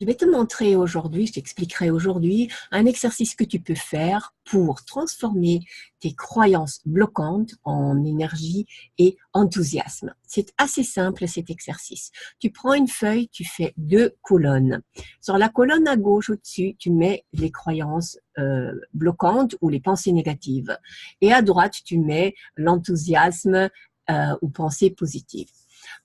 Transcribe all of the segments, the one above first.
Je vais te montrer aujourd'hui, je t'expliquerai aujourd'hui un exercice que tu peux faire pour transformer tes croyances bloquantes en énergie et enthousiasme. C'est assez simple cet exercice. Tu prends une feuille, tu fais 2 colonnes. Sur la colonne à gauche au-dessus, tu mets les croyances bloquantes ou les pensées négatives. Et à droite, tu mets l'enthousiasme ou pensées positives.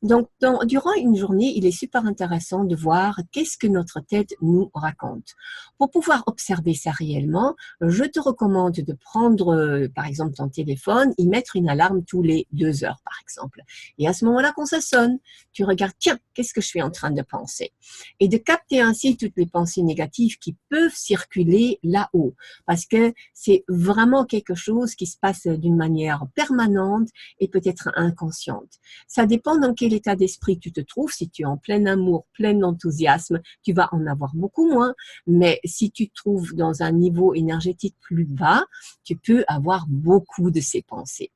Donc, durant une journée, il est super intéressant de voir qu'est-ce que notre tête nous raconte. Pour pouvoir observer ça réellement, je te recommande de prendre, par exemple, ton téléphone, y mettre une alarme tous les 2 heures, par exemple. Et à ce moment-là, quand ça sonne, tu regardes, tiens, qu'est-ce que je suis en train de penser? Et de capter ainsi toutes les pensées négatives qui peuvent circuler là-haut. Parce que c'est vraiment quelque chose qui se passe d'une manière permanente et peut-être inconsciente. Ça dépend dans quel état d'esprit tu te trouves. Si tu es en plein amour, plein d'enthousiasme, tu vas en avoir beaucoup moins. Mais si tu te trouves dans un niveau énergétique plus bas, tu peux avoir beaucoup de ces pensées.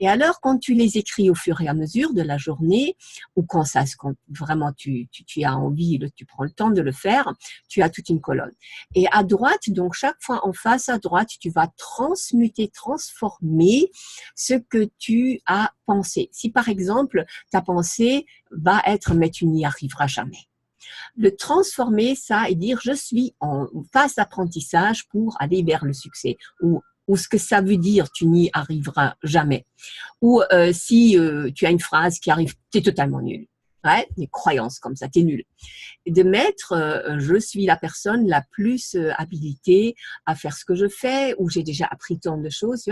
Et alors, quand tu les écris au fur et à mesure de la journée, ou quand vraiment tu as envie, tu prends le temps de le faire, tu as toute une colonne. Et à droite, donc chaque fois en face à droite, tu vas transmuter, transformer ce que tu as pensé. Si par exemple, ta pensée va être mais tu n'y arriveras jamais. Le transformer ça et dire je suis en phase d'apprentissage pour aller vers le succès ou ce que ça veut dire tu n'y arriveras jamais. Ou si tu as une phrase qui arrive, tu es totalement nul. Ouais, des croyances comme ça, t'es nul. Et de mettre, je suis la personne la plus habilitée à faire ce que je fais, ou j'ai déjà appris tant de choses,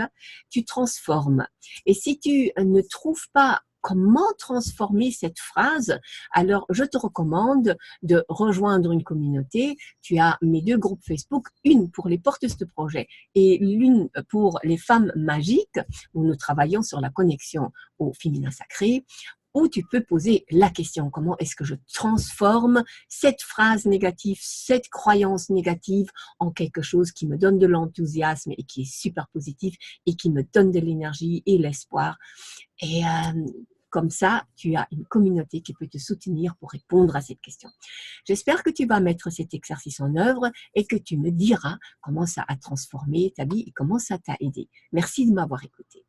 tu transformes. Et si tu ne trouves pas comment transformer cette phrase, alors je te recommande de rejoindre une communauté. Tu as mes 2 groupes Facebook, une pour les porteuses de projets et l'une pour les femmes magiques, où nous travaillons sur la connexion au féminin sacré, où tu peux poser la question, comment est-ce que je transforme cette phrase négative, cette croyance négative en quelque chose qui me donne de l'enthousiasme et qui est super positif et qui me donne de l'énergie et l'espoir. Et comme ça, tu as une communauté qui peut te soutenir pour répondre à cette question. J'espère que tu vas mettre cet exercice en œuvre et que tu me diras comment ça a transformé ta vie et comment ça t'a aidé. Merci de m'avoir écouté.